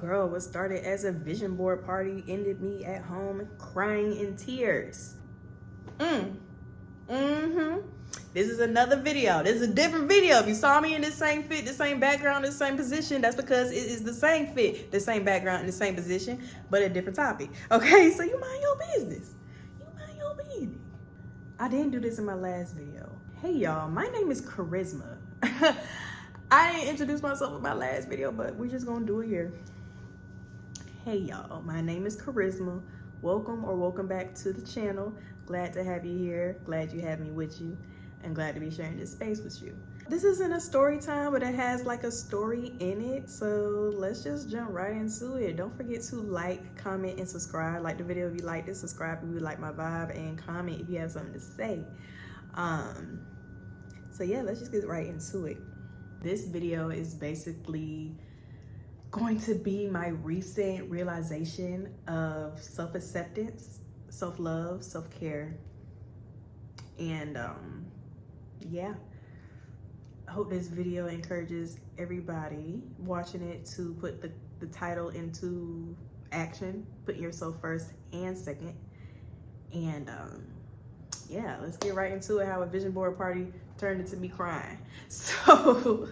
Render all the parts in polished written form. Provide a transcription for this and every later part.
Girl, what started as a vision board party ended me at home crying in tears. This is another video. This is a different video. If you saw me in the same fit, the same background, the same position, that's because it is the same fit, the same background, and the same position, but a different topic. Okay, so you mind your business. You mind your business. I didn't do this in my last video. Hey y'all, my name is Charisma. I didn't introduce myself in my last video, but we're just gonna do it here. Hey y'all, my name is Charisma. Welcome back to the channel. Glad to have you here. Glad you have me with you, and glad to be sharing this space with you. This isn't a story time, but it has like a story in it. So let's just jump right into it. Don't forget to like, comment, and subscribe. Like the video if you liked it, subscribe if you like my vibe, and comment if you have something to say. So yeah, let's just get right into it. This video is basically going to be my recent realization of self-acceptance, self-love, self-care, and yeah, I hope this video encourages everybody watching it to put the title into action, put yourself first and second, and yeah, let's get right into it. How a vision board party turned into me crying. So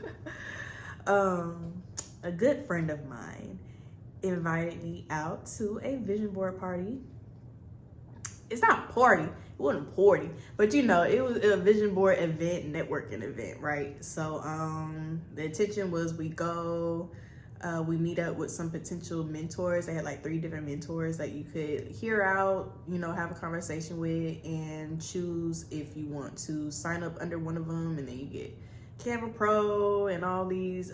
a good friend of mine invited me out to a vision board party. It's not a party, it wasn't a party, but you know, it was a vision board event, networking event, right? So the intention was we go, we meet up with some potential mentors. They had like 3 different mentors that you could hear out, you know, have a conversation with, and choose if you want to sign up under one of them, and then you get Canva Pro and all these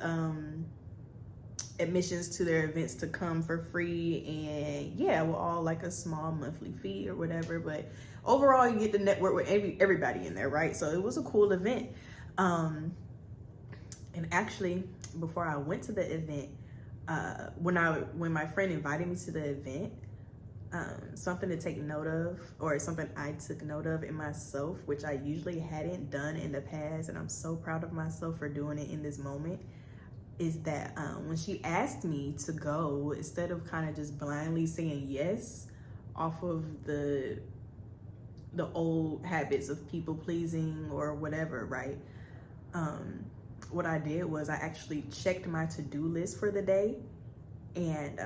admissions to their events to come for free. And yeah, we're all like a small monthly fee or whatever, but overall you get to network with everybody in there, right? So it was a cool event. And actually, before I went to the event, when my friend invited me to the event, something to take note of, or something I took note of in myself, which I usually hadn't done in the past, and I'm so proud of myself for doing it in this moment, is that when she asked me to go, instead of kind of just blindly saying yes off of the old habits of people pleasing or whatever, right? What I did was I actually checked my to-do list for the day and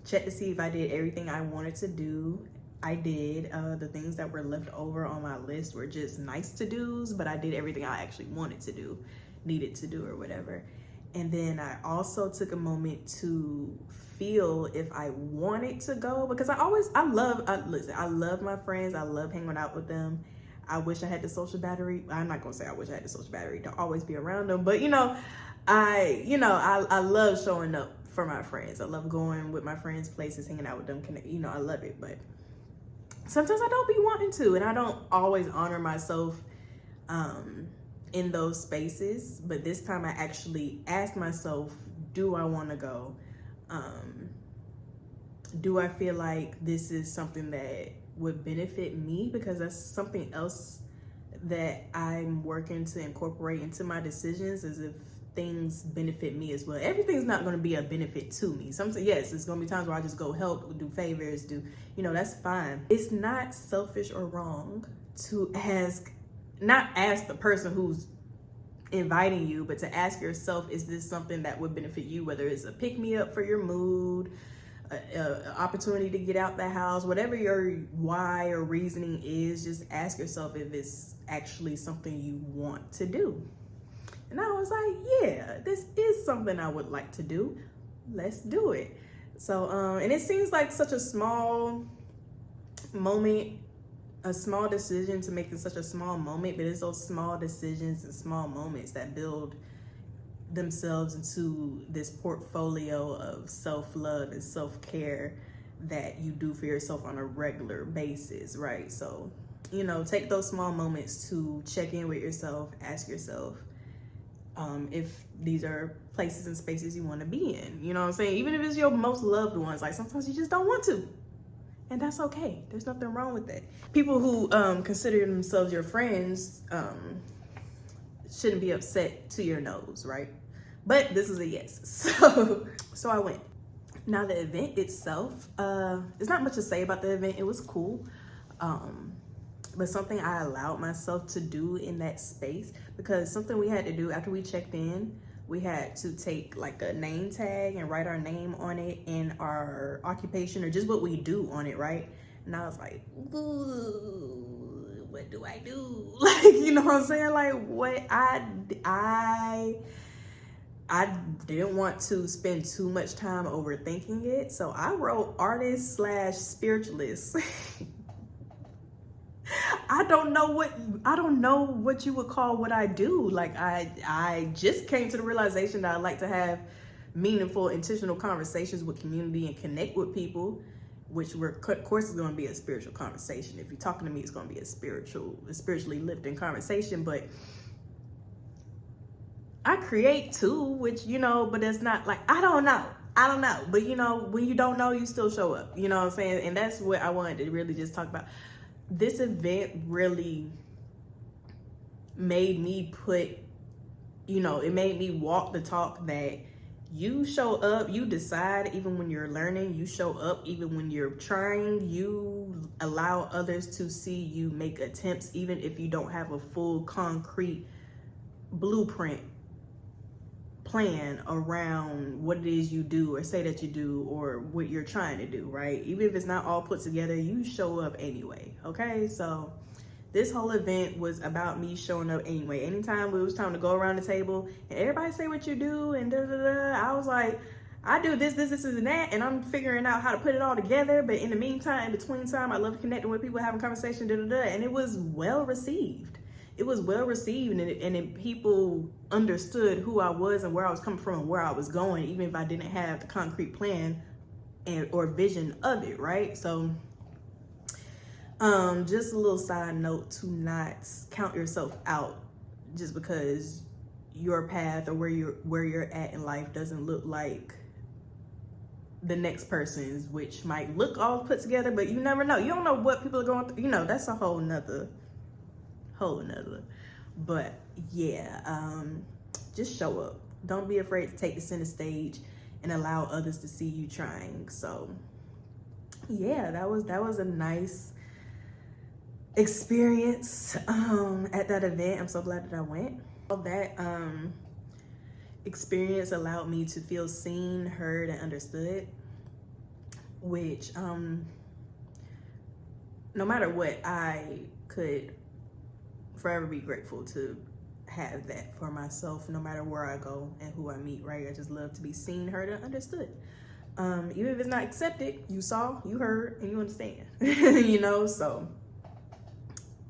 checked to see if I did everything I wanted to do. I did. The things that were left over on my list were just nice to-dos, but I did everything I actually wanted to do, needed to do, or whatever. And then I also took a moment to feel if I wanted to go, because I love my friends. I love hanging out with them. I wish I had the social battery. I'm not gonna say I wish I had the social battery to always be around them, but I love showing up for my friends. I love going with my friends places, hanging out with them, I love it. But sometimes I don't be wanting to, and I don't always honor myself in those spaces. But this time I actually asked myself, do I want to go? Do I feel like this is something that would benefit me? Because that's something else that I'm working to incorporate into my decisions, is if things benefit me as well. Everything's not going to be a benefit to me. Sometimes, yes, it's going to be times where I just go help, do favors, that's fine. It's not selfish or wrong to not ask the person who's inviting you, but to ask yourself, is this something that would benefit you? Whether it's a pick-me-up for your mood, an opportunity to get out the house, whatever your why or reasoning is, just ask yourself if it's actually something you want to do. And I was like, yeah, this is something I would like to do. Let's do it. So, and it seems like such a small moment, a small decision to make in such a small moment, but it's those small decisions and small moments that build themselves into this portfolio of self-love and self-care that you do for yourself on a regular basis, right? So, take those small moments to check in with yourself, ask yourself if these are places and spaces you want to be in. You know what I'm saying? Even if it's your most loved ones, like sometimes you just don't want to. And that's okay. There's nothing wrong with that. People who consider themselves your friends shouldn't be upset to your nose, right? But this is a yes. So I went. Now the event itself, there's not much to say about the event. It was cool. But something I allowed myself to do in that space, because something we had to do after we checked in, we had to take like a name tag and write our name on it and our occupation or just what we do on it, right? And I was like, ooh, what do I do? Like, you know what I'm saying? Like, what I didn't want to spend too much time overthinking it, so I wrote artist slash spiritualist. I don't know what you would call what I do. Like I just came to the realization that I like to have meaningful, intentional conversations with community and connect with people, which of course is going to be a spiritual conversation. If you're talking to me, it's going to be a spiritually lifting conversation. But I create too, which, you know, but it's not like, I don't know. But, you know, when you don't know, you still show up. You know what I'm saying? And that's what I wanted to really just talk about. This event really made me it made me walk the talk that you show up, you decide even when you're learning, you show up even when you're trying, you allow others to see you make attempts, even if you don't have a full concrete blueprint plan around what it is you do or say that you do or what you're trying to do, right? Even if it's not all put together, you show up anyway, okay? So this whole event was about me showing up anyway. Anytime it was time to go around the table and everybody say what you do and I was like, I do this, and that, and I'm figuring out how to put it all together. But in the meantime, in between time, I love connecting with people, having conversation, and it was well received. It was well received, and people understood who I was and where I was coming from and where I was going, even if I didn't have the concrete plan or vision of it, right? So just a little side note to not count yourself out just because your path or where you're at in life doesn't look like the next person's, which might look all put together, but you never know. You don't know what people are going through. You know, that's a whole nother. But yeah, just show up. Don't be afraid to take the center stage and allow others to see you trying. So yeah, that was a nice experience at that event. I'm so glad that I went. All that experience allowed me to feel seen, heard, and understood, which no matter what, I could forever be grateful to have that for myself, no matter where I go and who I meet, right? I just love to be seen, heard, and understood. Even if it's not accepted, you saw, you heard, and you understand, you know? So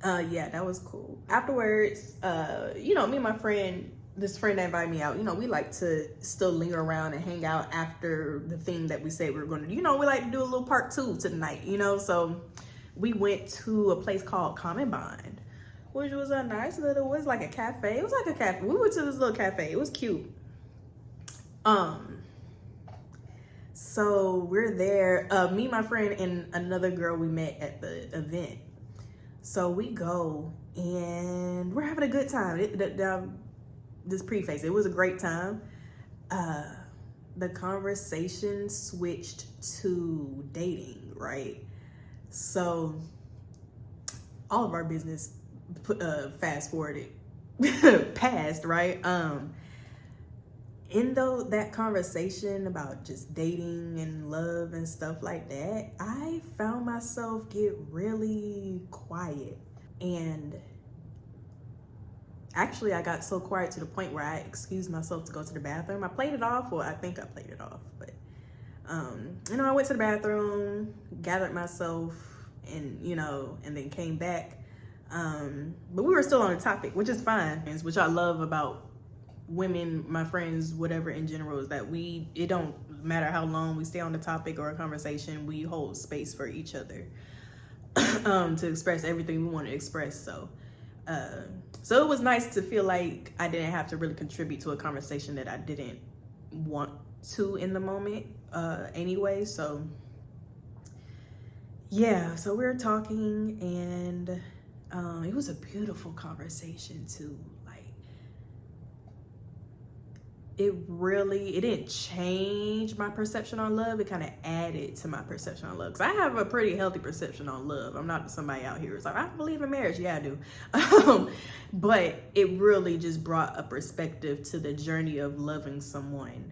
yeah, that was cool. Afterwards, me and my friend, this friend that invited me out, we like to still linger around and hang out after the thing that we said we were going to do. We like to do a little part 2 to the night, so we went to a place called Common Bond, which was a nice little, it was like a cafe. It was like a cafe. We went to this little cafe. It was cute. So we're there, me, my friend, and another girl we met at the event. So we go and we're having a good time. This preface, it was a great time. The conversation switched to dating, right? So all of our business fast forwarded past, right? In that conversation about just dating and love and stuff like that, I found myself get really quiet. And actually, I got so quiet to the point where I excused myself to go to the bathroom. I played it off, or I think I played it off. But, I went to the bathroom, gathered myself, and then came back. But we were still on the topic, which is fine, which I love about women, my friends, whatever in general, is that it don't matter how long we stay on the topic or a conversation, we hold space for each other to express everything we want to express. So it was nice to feel like I didn't have to really contribute to a conversation that I didn't want to in the moment anyway. So yeah, so we were talking, and it was a beautiful conversation too. it didn't change my perception on love. It kind of added to my perception on love, because I have a pretty healthy perception on love. I'm not somebody out here who's like, I believe in marriage. Yeah, I do. But it really just brought a perspective to the journey of loving someone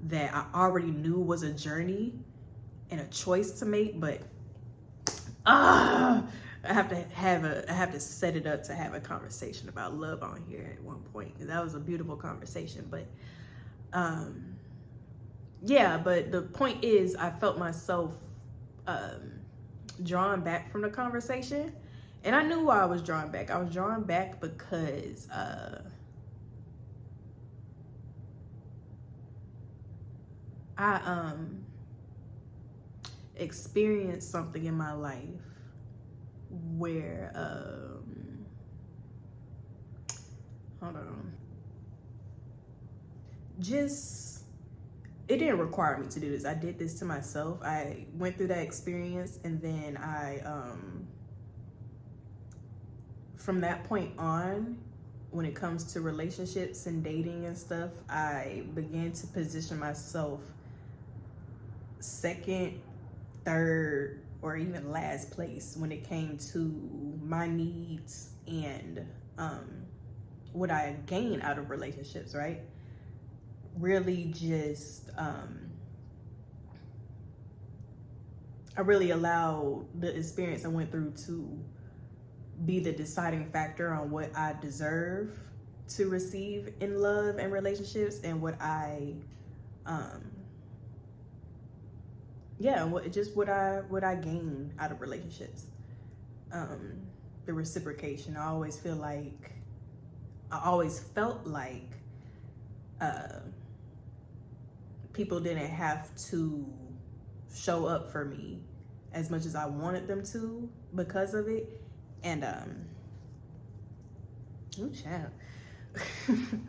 that I already knew was a journey and a choice to make. But I have to set it up to have a conversation about love on here at one point, because that was a beautiful conversation. But yeah, but the point is, I felt myself drawn back from the conversation, and I knew why I was drawn back. I was drawn back because I experienced something in my life where hold on, just, it didn't require me to do this. I did this to myself. I went through that experience, and then I from that point on, when it comes to relationships and dating and stuff, I began to position myself second, third, or even last place when it came to my needs and what I gain out of relationships, right? Really just, I really allowed the experience I went through to be the deciding factor on what I deserve to receive in love and relationships, and what I what I gain out of relationships. The reciprocation. I always felt like people didn't have to show up for me as much as I wanted them to because of it. And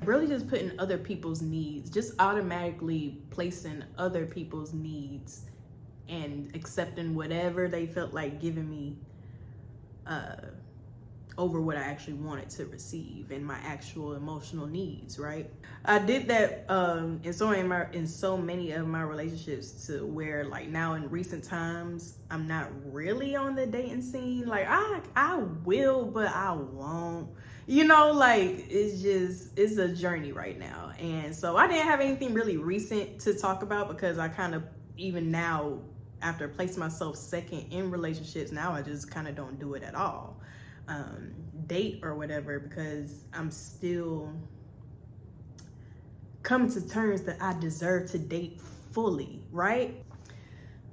really just putting other people's needs, just automatically placing other people's needs and accepting whatever they felt like giving me over what I actually wanted to receive and my actual emotional needs, right? I did that in so many of my relationships, to where like now in recent times I'm not really on the dating scene. Like I will, but I won't. You know, like it's a journey right now. And so I didn't have anything really recent to talk about, because I kind of, even now, after placing myself second in relationships, now I just kind of don't do it at all. Date or whatever, because I'm still coming to terms that I deserve to date fully, right?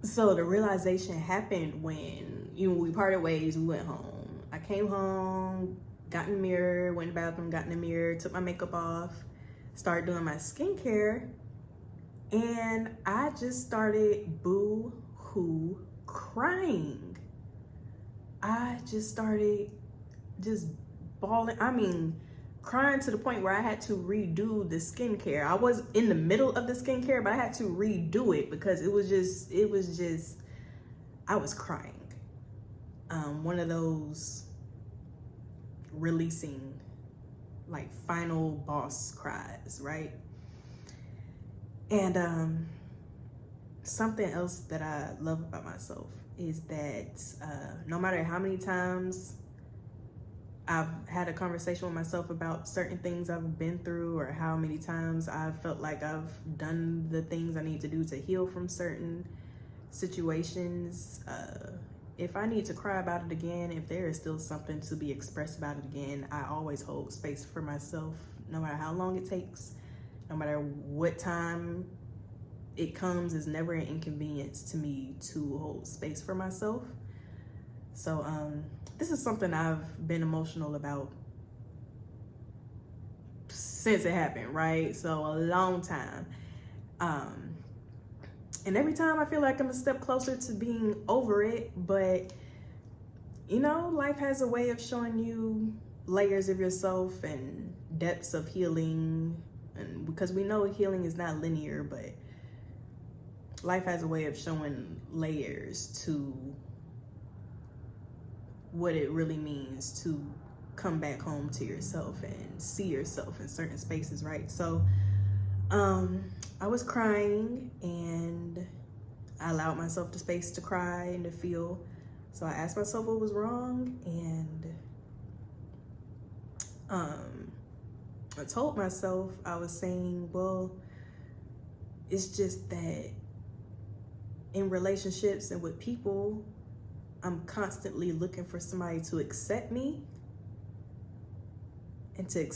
So the realization happened when, we parted ways. We went home. I came home, got in the mirror, went in the bathroom, got in the mirror, took my makeup off, started doing my skincare, and I just started boo-hoo crying. I just started bawling. I mean, crying to the point where I had to redo the skincare. I was in the middle of the skincare, but I had to redo it because it was just, I was crying. One of those releasing, like, final boss cries, right? And something else that I love about myself is that no matter how many times I've had a conversation with myself about certain things I've been through, or how many times I've felt like I've done the things I need to do to heal from certain situations, if I need to cry about it again, if there is still something to be expressed about it again, I always hold space for myself, no matter how long it takes, no matter what time it comes. Is never an inconvenience to me to hold space for myself. So this is something I've been emotional about since it happened, right? So a long time. And every time I feel like I'm a step closer to being over it, but life has a way of showing you layers of yourself and depths of healing. And because we know healing is not linear, but life has a way of showing layers to what it really means to come back home to yourself and see yourself in certain spaces, right? So I was crying and I allowed myself the space to cry and to feel. So I asked myself what was wrong, and I told myself, I was saying, well, it's just that in relationships and with people, I'm constantly looking for somebody to accept me and to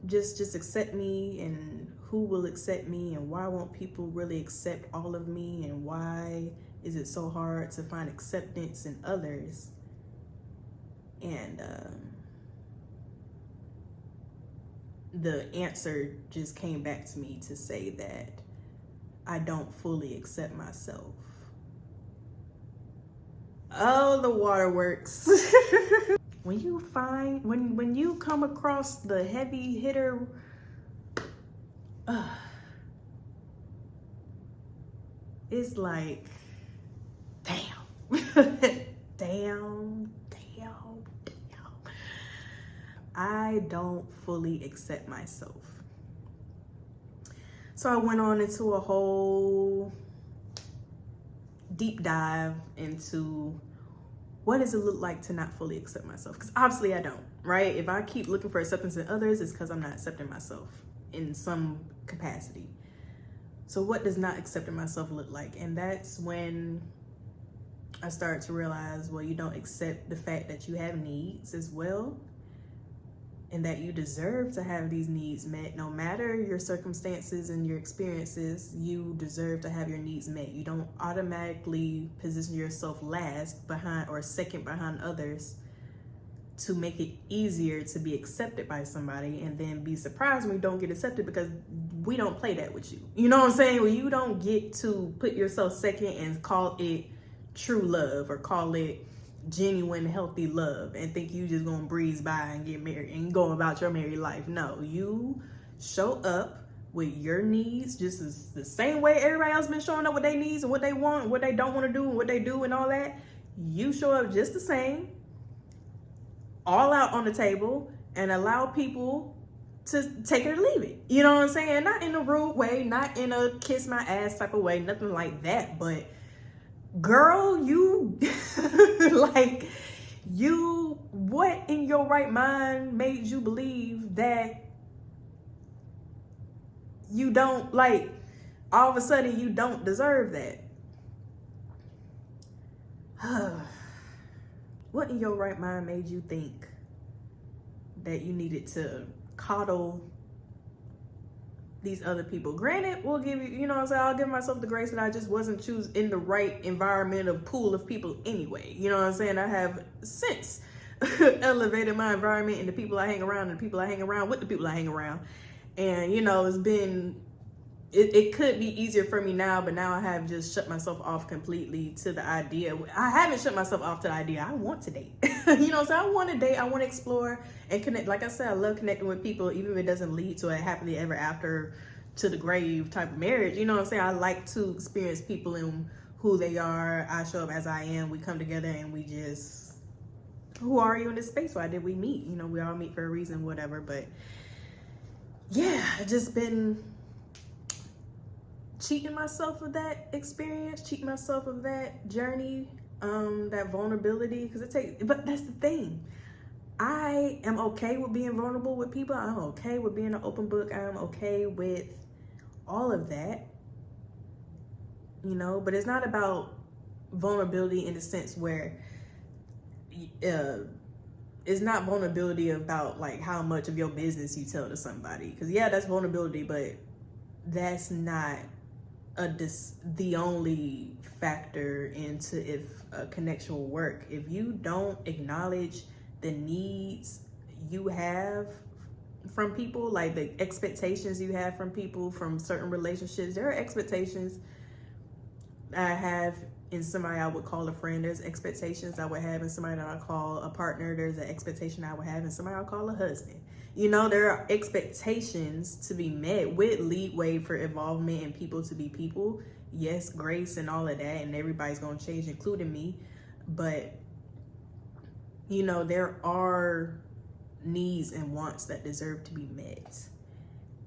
just accept me, and who will accept me, and why won't people really accept all of me, and why is it so hard to find acceptance in others? And the answer just came back to me to say that I don't fully accept myself. Oh, the waterworks. When you come across the heavy hitter, it's like, damn. damn. I don't fully accept myself. So I went on into a whole deep dive into what does it look like to not fully accept myself? Because obviously I don't, right? If I keep looking for acceptance in others, it's because I'm not accepting myself in some capacity. So what does not accepting myself look like? And that's when I started to realize, well, you don't accept the fact that you have needs as well, and that you deserve to have these needs met. No matter your circumstances and your experiences, you deserve to have your needs met. You don't automatically position yourself last behind or second behind others to make it easier to be accepted by somebody, and then be surprised when you don't get accepted, because we don't play that with you. You know what I'm saying? Well, you don't get to put yourself second and call it true love or call it genuine healthy love and think you just gonna breeze by and get married and go about your married life. No, you show up with your needs just as the same way everybody else been showing up with their needs and what they want, what they don't want to do, and what they do and all that. You show up just the same, all out on the table, and allow people to take it or leave it. You know what I'm saying? Not in a rude way, not in a kiss my ass type of way, nothing like that, but girl, you like, you, what in your right mind made you believe that you don't, like, all of a sudden you don't deserve that? What in your right mind made you think that you needed to coddle these other people? Granted, we'll give you know what I'm saying, I'll give myself the grace that I just wasn't choosing in the right environment of pool of people anyway. You know what I'm saying? I have since elevated my environment and the people I hang around, and the people I hang around with the people I hang around. And, you know, it's been, it could be easier for me now, but now I have just shut myself off completely to the idea. I haven't shut myself off to the idea. I want to date. You know, so I want to date. I want to explore and connect. Like I said, I love connecting with people, even if it doesn't lead to a happily ever after to the grave type of marriage. You know what I'm saying? I like to experience people in who they are. I show up as I am. We come together and we just, who are you in this space? Why did we meet? You know, we all meet for a reason, whatever. But yeah, I just been cheating myself of that experience, cheating myself of that journey, that vulnerability, because it takes, but that's the thing. I am okay with being vulnerable with people. I'm okay with being an open book. I'm okay with all of that, you know, but it's not about vulnerability in the sense where it's not vulnerability about like how much of your business you tell to somebody, because yeah, that's vulnerability, but that's not the only factor into if a connection will work. If you don't acknowledge the needs you have from people, like the expectations you have from people from certain relationships. There are expectations I have in somebody I would call a friend. There's expectations I would have in somebody that I call a partner. There's an expectation I would have in somebody I call a husband. You know, there are expectations to be met with leeway for involvement and people to be people. Yes, grace and all of that, and everybody's gonna change, including me. But, you know, there are needs and wants that deserve to be met.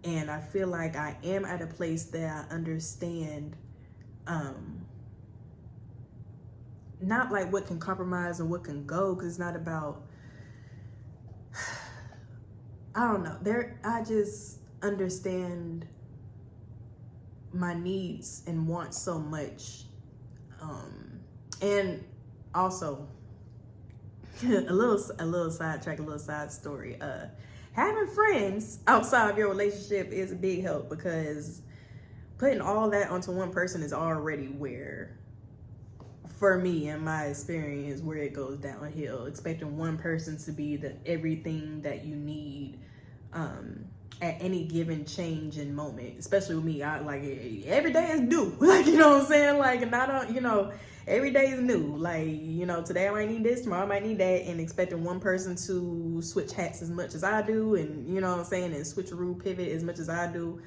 And I feel like I am at a place that I understand, not like what can compromise and what can go, because it's not about, I don't know. I just understand my needs and wants so much. And also, a little sidetrack, a little side story. Having friends outside of your relationship is a big help, because putting all that onto one person is already where, for me in my experience, where it goes downhill. Expecting one person to be the everything that you need at any given change in moment, especially with me, I like every day is new. Like, you know what I'm saying? Like, and I don't, every day is new. Like, today I might need this, tomorrow I might need that, and expecting one person to switch hats as much as I do, and you know what I'm saying, and switcheroo pivot as much as I do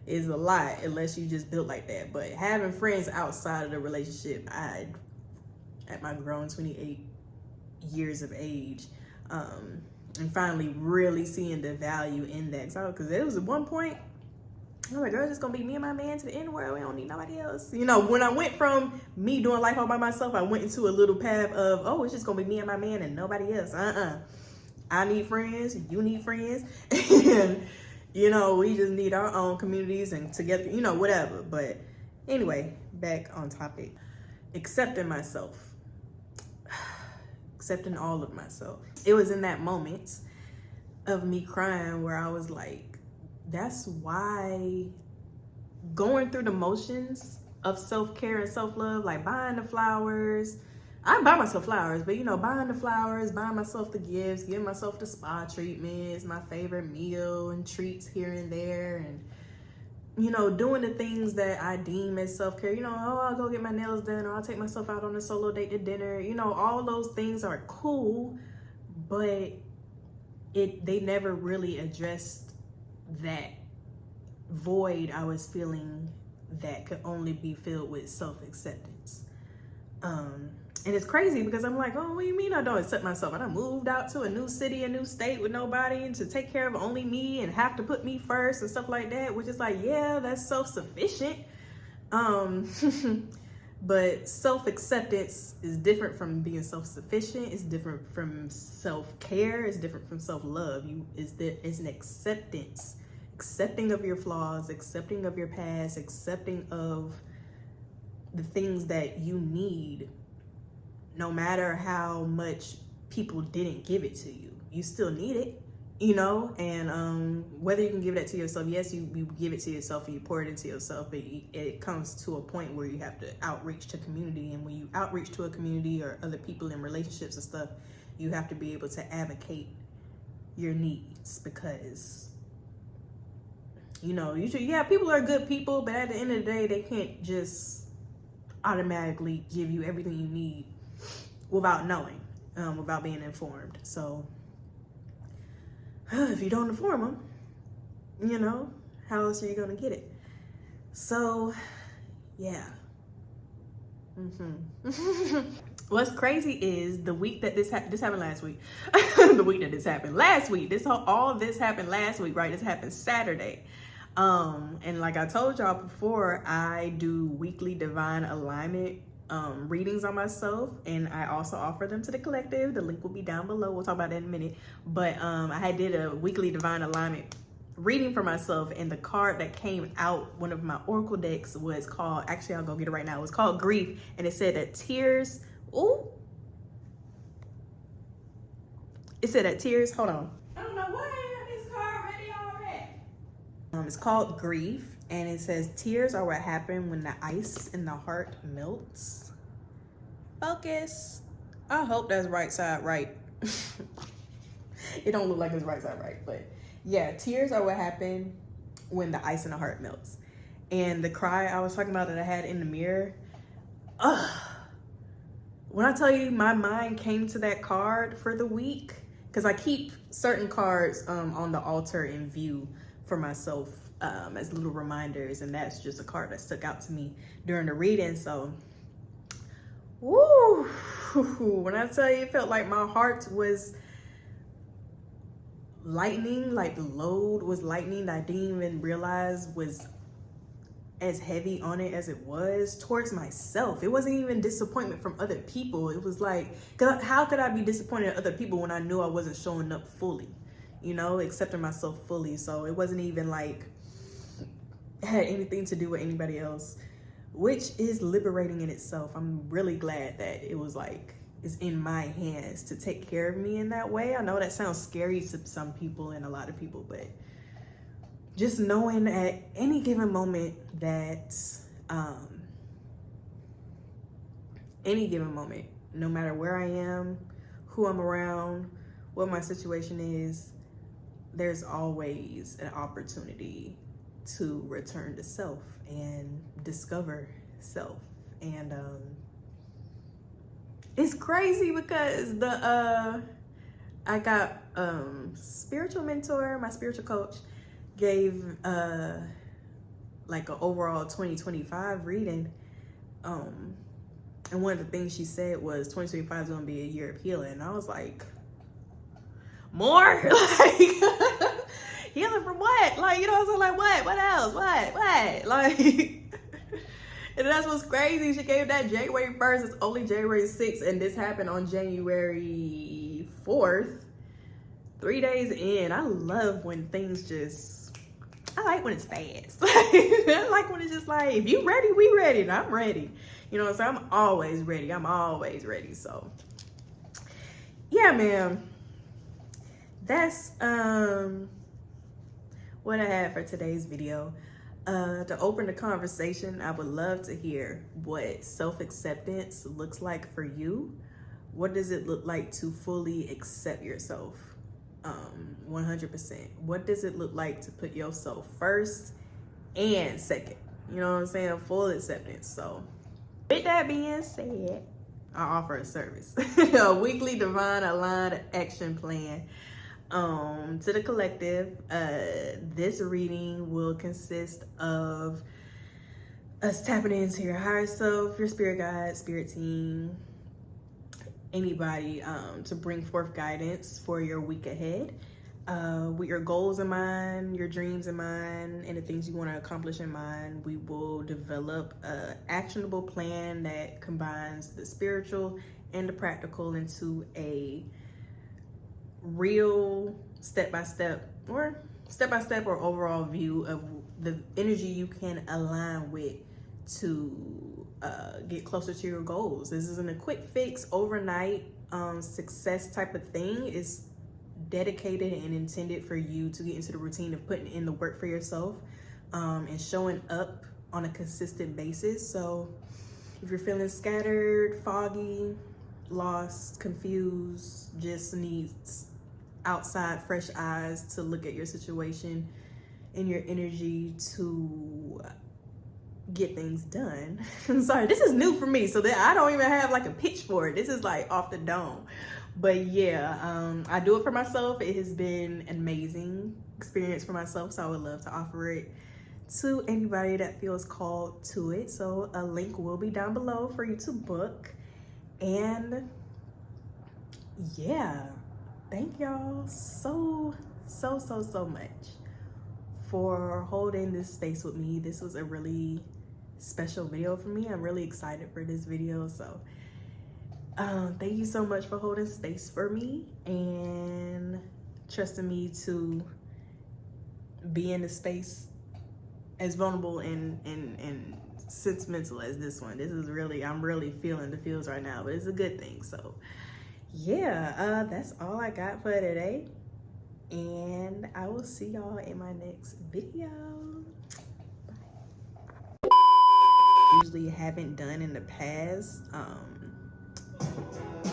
is a lot, unless you just built like that. But having friends outside of the relationship, at my grown 28 years of age, and finally really seeing the value in that. Because it was at one point, I was like, girl, it's just gonna be me and my man to the end of the world. We don't need nobody else. When I went from me doing life all by myself, I went into a little path of, oh, it's just gonna be me and my man and nobody else. I need friends, you need friends. And, we just need our own communities and together, whatever. But anyway, back on topic. Accepting myself. Accepting all of myself. It was in that moment of me crying where I was like, that's why going through the motions of self-care and self-love, like buying the flowers. I buy myself flowers, but buying the flowers, buying myself the gifts, giving myself the spa treatments, my favorite meal and treats here and there, and doing the things that I deem as self-care. I'll go get my nails done, or I'll take myself out on a solo date to dinner. All those things are cool, but they never really addressed that void I was feeling that could only be filled with self-acceptance. And it's crazy because I'm like, oh, what do you mean I don't accept myself? I done moved out to a new city, a new state with nobody, and to take care of only me and have to put me first and stuff like that, which is like, yeah, that's self-sufficient. But self-acceptance is different from being self-sufficient. It's different from self-care. It's different from self-love. It's an acceptance. Accepting of your flaws, accepting of your past, accepting of the things that you need, no matter how much people didn't give it to you. You still need it, and whether you can give that to yourself, yes, you give it to yourself and you pour it into yourself, but it comes to a point where you have to outreach to community. And when you outreach to a community or other people in relationships and stuff, you have to be able to advocate your needs, because people are good people, but at the end of the day, they can't just automatically give you everything you need without knowing, without being informed. So if you don't inform them, how else are you going to get it? So yeah. What's crazy is the week that this happened last week. The week that this happened last week. All of this happened last week, right? This happened Saturday. And like I told y'all before, I do weekly divine alignment readings on myself, and I also offer them to the collective. The link will be down below. We'll talk about that in a minute. But I did a weekly divine alignment reading for myself, and the card that came out, one of my oracle decks, was called, actually I'll go get it right now, it was called Grief, and it said that tears, hold on, I don't know why I have this card ready already. It's called Grief, and it says tears are what happen when the ice in the heart melts. Focus. I hope that's right side right. It don't look like it's right side right, but yeah, tears are what happen when the ice in the heart melts. And the cry I was talking about that I had in the mirror, when I tell you my mind came to that card for the week, because I keep certain cards on the altar in view for myself as little reminders, and that's just a card that stuck out to me during the reading. So woo, when I tell you, it felt like my heart was lightening, like the load was lightening that I didn't even realize was as heavy on it as it was towards myself. It wasn't even disappointment from other people. It was like, how could I be disappointed at other people when I knew I wasn't showing up fully, you know, accepting myself fully? So it wasn't even like it had anything to do with anybody else, which is liberating in itself. I'm really glad that it was like, it's in my hands to take care of me in that way. I know that sounds scary to some people and a lot of people, but just knowing at any given moment that any given moment, no matter where I am, who I'm around, what my situation is, there's always an opportunity to return to self and discover self. And it's crazy because I got spiritual mentor, my spiritual coach gave like an overall 2025 reading, and one of the things she said was 2025 is going to be a year of healing. And I was like, more? Like, healing from what? Like, you know what I'm saying? Like, what else? What? Like, and that's what's crazy. She gave that January 1st. It's only January 6th, and this happened on January 4th. 3 days in. I love when things just, I like when it's fast. I like when it's just like, if you ready, we ready, and I'm ready. You know what I'm saying? I'm always ready. I'm always ready. So, yeah, man. That's what I had for today's video. To open the conversation, I would love to hear what self-acceptance looks like for you. What does it look like to fully accept yourself? 100%. What does it look like to put yourself first and second? You know what I'm saying? Full acceptance. So with that being said, I offer a service, a weekly divine aligned action plan to the collective. This reading will consist of us tapping into your higher self, your spirit guide, spirit team, anybody to bring forth guidance for your week ahead, with your goals in mind, your dreams in mind, and the things you want to accomplish in mind. We will develop an actionable plan that combines the spiritual and the practical into a real step-by-step or overall view of the energy you can align with to get closer to your goals. This isn't a quick fix, overnight success type of thing. It's dedicated and intended for you to get into the routine of putting in the work for yourself and showing up on a consistent basis. So if you're feeling scattered, foggy, lost, confused, just needs outside fresh eyes to look at your situation and your energy to get things done. I'm sorry, this is new for me, so that I don't even have like a pitch for it. This is like off the dome. But yeah, I do it for myself. It has been an amazing experience for myself, so I would love to offer it to anybody that feels called to it. So a link will be down below for you to book. And yeah, thank y'all so much for holding this space with me. This was a really special video for me. I'm really excited for this video. So thank you so much for holding space for me and trusting me to be in a space as vulnerable and sentimental as this one. This is really, I'm really feeling the feels right now, but it's a good thing. So yeah, that's all I got for today, and I will see y'all in my next video. Bye. Usually haven't done in the past.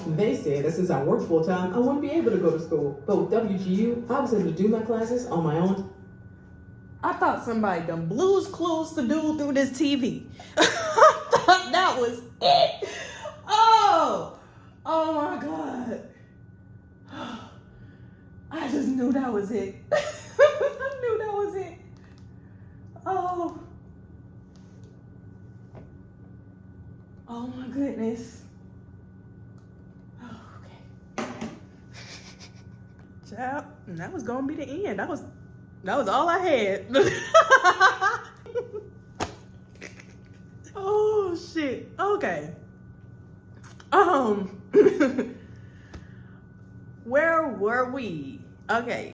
They said that since I work full time, I wouldn't be able to go to school. But with WGU, I was able to do my classes on my own. I thought somebody done Blue's Clues to do through this TV. I thought that was it. Oh my God. I just knew that was it. I knew that was it. Oh my goodness. Child, and that was gonna be the end. That was all I had. Oh shit. Okay. Where were we? Okay.